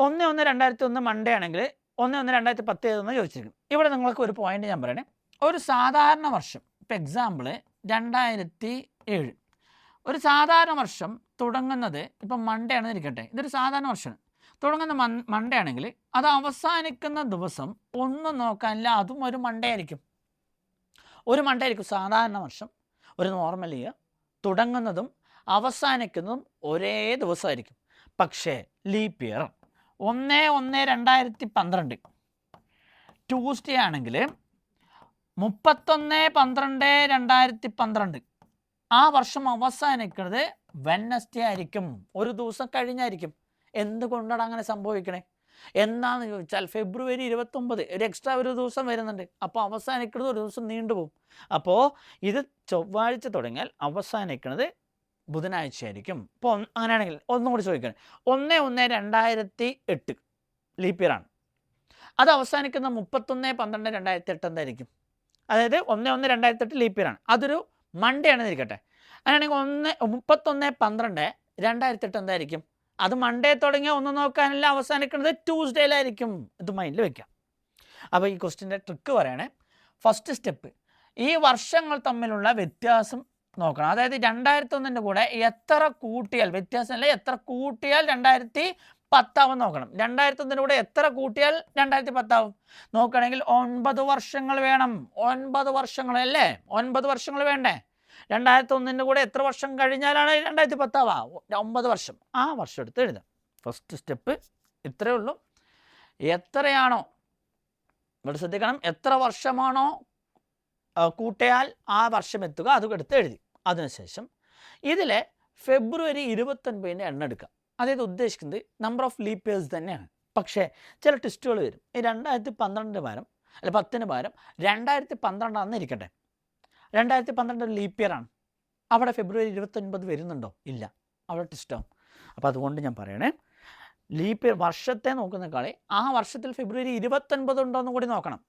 1/1/2001 മൺഡേ ആണെങ്കിൽ 1/1/2010 ഏതെന്ന് ചോദിച്ചിരിക്കും. ഇവിടെ നിങ്ങൾക്ക് ഒരു പോയിന്റ് ഞാൻ പറയണേ. ഒരു സാധാരണ വർഷം, ഇപ്പോൾ എക്സാമ്പിൾ 2007, ഒരു സാധാരണ വർഷം തുടങ്ങുന്നത് ഇപ്പം മൺഡേ ആണെന്ന് ഇരിക്കട്ടെ. ഇതൊരു സാധാരണ വർഷമാണ്. തുടങ്ങുന്ന മൺഡേ ആണെങ്കിൽ അത് അവസാനിക്കുന്ന ദിവസം ഒന്നും നോക്കാനില്ല, അതും ഒരു മൺഡേ ആയിരിക്കും. ഒരു മൺഡേ ആയിരിക്കും സാധാരണ വർഷം. ഒരു നോർമൽ ഇയർ തുടങ്ങുന്നതും അവസാനിക്കുന്നതും ഒരേ ദിവസമായിരിക്കും. പക്ഷേ ലീപ്പ് ഇയർ 1/1/2012 ട്യൂസ്ഡേ ആണെങ്കിൽ 31/12/2012 ആ വർഷം അവസാനിക്കുന്നത് വെഡ്നെസ്ഡേ ആയിരിക്കും, ഒരു ദിവസം കഴിഞ്ഞായിരിക്കും. എന്തുകൊണ്ടാണ് അങ്ങനെ സംഭവിക്കണേ എന്നാന്ന് ചോദിച്ചാൽ ഫെബ്രുവരി 29 ഒരു എക്സ്ട്രാ ഒരു ദിവസം വരുന്നുണ്ട്. അപ്പോൾ അവസാനിക്കുന്നത് ഒരു ദിവസം നീണ്ടുപോകും. അപ്പോൾ ഇത് ചൊവ്വാഴ്ച തുടങ്ങിയാൽ അവസാനിക്കുന്നത് ബുധനാഴ്ച ആയിരിക്കും. അപ്പോൾ അങ്ങനെയാണെങ്കിൽ ഒന്നും കൂടി ചോദിക്കണം. 1/1/2008 ലീപ്പ് ഇയർ ആണ്. അത് അവസാനിക്കുന്ന 31/12/2008 എന്തായിരിക്കും? അതായത് 1/1/2008 ലീപ്പ് ഇയർ ആണ്. അതൊരു മൺഡേ ആണെന്ന് ഇരിക്കട്ടെ. അങ്ങനെയാണെങ്കിൽ 31/12/2008 എന്തായിരിക്കും? അത് മൺഡേ തുടങ്ങിയ ഒന്നും നോക്കാനല്ല, അവസാനിക്കുന്നത് ട്യൂസ്ഡേയിലായിരിക്കും. ഇത് മൈൻഡിൽ വെക്കാം. അപ്പോൾ ഈ ക്വസ്റ്റ്യൻ്റെ ട്രിക്ക് പറയണേ. ഫസ്റ്റ് സ്റ്റെപ്പ്, ഈ വർഷങ്ങൾ തമ്മിലുള്ള വ്യത്യാസം നോക്കണം. അതായത് 2001 കൂടെ എത്ര കൂട്ടിയാൽ, വ്യത്യാസമല്ല എത്ര കൂട്ടിയാൽ 2010 നോക്കണം. 2001 കൂടെ എത്ര കൂട്ടിയാൽ 2010 നോക്കണമെങ്കിൽ 9 വർഷങ്ങൾ വേണം. 9 വർഷങ്ങൾ അല്ലേ, 9 വർഷങ്ങൾ വേണ്ടേ? 2001 കൂടെ എത്ര വർഷം കഴിഞ്ഞാലാണ് 2010 9 വർഷം. ആ വർഷം എടുത്ത് എഴുതാം. ഫസ്റ്റ് സ്റ്റെപ്പ് ഇത്രയേ ഉള്ളൂ. എത്രയാണോ ഇവിടെ ശ്രദ്ധിക്കണം, എത്ര വർഷമാണോ കൂട്ടിയാൽ ആ വർഷം എത്തുക അത് എടുത്ത് എഴുതി. അതിനുശേഷം ഇതിലെ ഫെബ്രുവരി 29 എണ്ണം എടുക്കുക. അതായത് ഉദ്ദേശിക്കുന്നത് നമ്പർ ഓഫ് ലീപ്പ് ഇയേഴ്സ് തന്നെയാണ്. പക്ഷേ ചില ട്വിസ്റ്റുകൾ വരും. ഈ 2012 പകരം അല്ല 10 പകരം 2012 ആണെന്നിരിക്കട്ടെ. 2012 ലീപ്പ് ഇയർ ആണ്. അവിടെ ഫെബ്രുവരി 29 വരുന്നുണ്ടോ? ഇല്ല, അവിടെ ട്വിസ്റ്റാവും. അപ്പോൾ അതുകൊണ്ട് ഞാൻ പറയണേ, ലീപ്പ് ഇയർ വർഷത്തെ നോക്കുന്നേക്കാളെ ആ വർഷത്തിൽ ഫെബ്രുവരി 29 ഉണ്ടോ എന്ന് കൂടി നോക്കണം.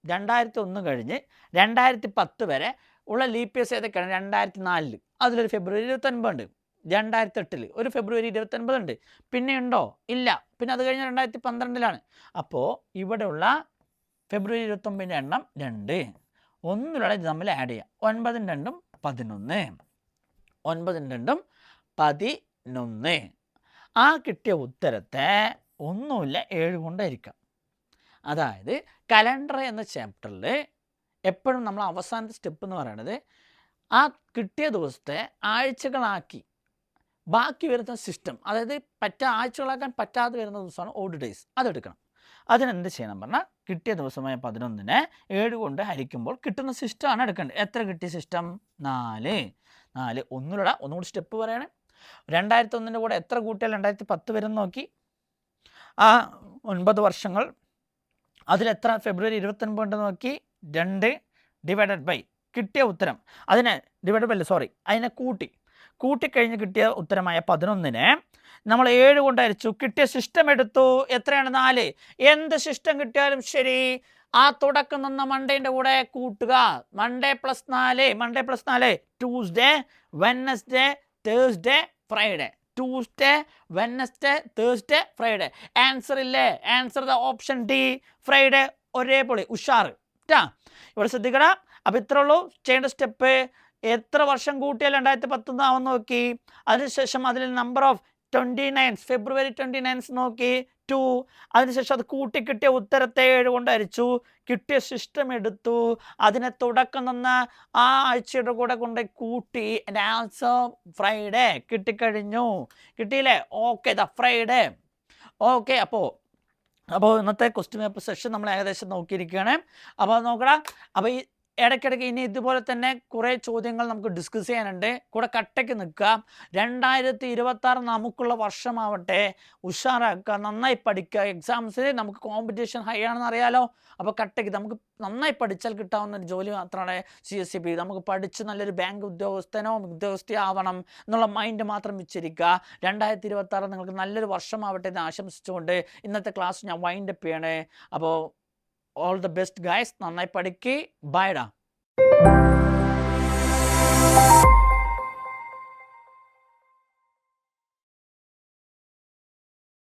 2001 കഴിഞ്ഞ് 2010 വരെ ഉള്ള ലീപ്പ് ഇയേഴ്സ് ഏതൊക്കെയാണ്? 2004 അതിലൊരു ഫെബ്രുവരി 29 ഉണ്ട്. 2008 ഒരു ഫെബ്രുവരി 29 ഉണ്ട്. പിന്നെ ഉണ്ടോ? ഇല്ല. പിന്നെ അത് കഴിഞ്ഞ് 2012 അപ്പോൾ ഇവിടെയുള്ള ഫെബ്രുവരി 29 എണ്ണം 2. ഒന്നിലൂടെ ഇത് തമ്മിൽ ആഡ് ചെയ്യാം. 9 2 11. 9 2 11. ആ കിട്ടിയ ഉത്തരത്തെ ഒന്നുമില്ല 7 കൊണ്ടായിരിക്കാം. അതായത് കലണ്ടർ എന്ന ചാപ്റ്ററിൽ എപ്പോഴും നമ്മൾ അവസാനത്തെ സ്റ്റെപ്പ് എന്ന് പറയുന്നത് ആ കിട്ടിയ ദിവസത്തെ ആഴ്ചകളാക്കി ബാക്കി വരുന്ന സിസ്റ്റം, അതായത് ആഴ്ചകളാക്കാൻ പറ്റാതെ വരുന്ന ദിവസമാണ് ഓഡ് ഡേയ്സ്, അതെടുക്കണം. അതിനെന്ത് ചെയ്യണം പറഞ്ഞാൽ കിട്ടിയ ദിവസമായ 11 7 കൊണ്ട് ഹരിക്കുമ്പോൾ കിട്ടുന്ന സിസ്റ്റമാണ് എടുക്കേണ്ടത്. എത്ര കിട്ടിയ സിസ്റ്റം? 4. ഒന്നുകൂടി സ്റ്റെപ്പ് പറയണേ. 2001 കൂടെ എത്ര കൂട്ടിയാൽ 2010 വരും നോക്കി. ആ 9 വർഷങ്ങൾ അതിലെത്ര ഫെബ്രുവരി 29 ഉണ്ടെന്ന് നോക്കി. 2 ഡിവൈഡഡ് ബൈ കിട്ടിയ ഉത്തരം, അതിനെ അതിനെ കൂട്ടിക്കഴിഞ്ഞ് കിട്ടിയ ഉത്തരമായ 11 നമ്മൾ 7 കൊണ്ട് ഹരിച്ചു. കിട്ടിയ സിസ്റ്റം എടുത്തു. എത്രയാണ്? 4. എന്ത് സിസ്റ്റം കിട്ടിയാലും ശരി ആ തുടക്കം നിന്ന മൺഡേൻ്റെ കൂടെ കൂട്ടുക. Monday plus 4 Tuesday, Wednesday, Thursday, Friday. Tuesday, Wednesday, Thursday, Friday. Answer ഇല്ലേ? Answer the option D, Friday. ഒരേപോലെ ഉഷാറ് ട്ടാ. ഇവിടെ ശ്രദ്ധിക്കണം. അപ്പോൾ ഇത്രേ ഉള്ളൂ ചെയ്യേണ്ട സ്റ്റെപ്പ്. എത്ര വർഷം കൂട്ടിയാൽ 2010 ആവുമെന്ന് നോക്കി. അതിനുശേഷം അതിൽ നമ്പർ ഓഫ് 29 ഫെബ്രുവരി 29 നോക്കി 2. അതിനുശേഷം അത് കിട്ടിയ ഉത്തരത്തെ 7 കൊണ്ട് ഹരിച്ചു. കിട്ടിയ സിസ്റ്റം എടുത്തു. അതിനെ തുടക്കം നിന്ന ആ ആഴ്ചയുടെ കൂടെ കൊണ്ട് കൂട്ടി. എൻ്റെ ആൻസർ ഫ്രൈഡേ. കിട്ടിക്കഴിഞ്ഞു. കിട്ടിയില്ലേ? Okay, the Friday. ഓക്കെ, അപ്പോൾ ഇന്നത്തെ ക്വസ്റ്റ്യൻ പേപ്പർ സെഷൻ നമ്മൾ ഏകദേശം നോക്കിയിരിക്കുകയാണ്. അപ്പോൾ നോക്കണം. അപ്പോൾ ഈ ഇടയ്ക്കിടയ്ക്ക് ഇനി ഇതുപോലെ തന്നെ കുറേ ചോദ്യങ്ങൾ നമുക്ക് ഡിസ്കസ് ചെയ്യാനുണ്ട്. കൂടെ കട്ടയ്ക്ക് നിൽക്കുക. 2026 നമുക്കുള്ള വർഷമാവട്ടെ. ഉഷാറാക്കുക, നന്നായി പഠിക്കുക. എക്സാംസിൽ നമുക്ക് കോമ്പറ്റീഷൻ ഹൈ ആണെന്ന് അറിയാലോ. അപ്പോൾ കട്ടയ്ക്ക് നമുക്ക് നന്നായി പഠിച്ചാൽ കിട്ടാവുന്ന ഒരു ജോലി മാത്രമാണ് CSEB. നമുക്ക് പഠിച്ച് നല്ലൊരു ബാങ്ക് ഉദ്യോഗസ്ഥനോ ഉദ്യോഗസ്ഥയോ ആവണം എന്നുള്ള മൈൻഡ് മാത്രം വെച്ചിരിക്കുക. 2026 നിങ്ങൾക്ക് നല്ലൊരു വർഷമാവട്ടെ എന്ന് ആശംസിച്ചുകൊണ്ട് ഇന്നത്തെ ക്ലാസ് ഞാൻ വൈൻഡ് അപ്പ് ചെയ്യണേ. അപ്പോൾ all the best guys, നന്നായി പഠിക്ക്. ബൈ ഡാ.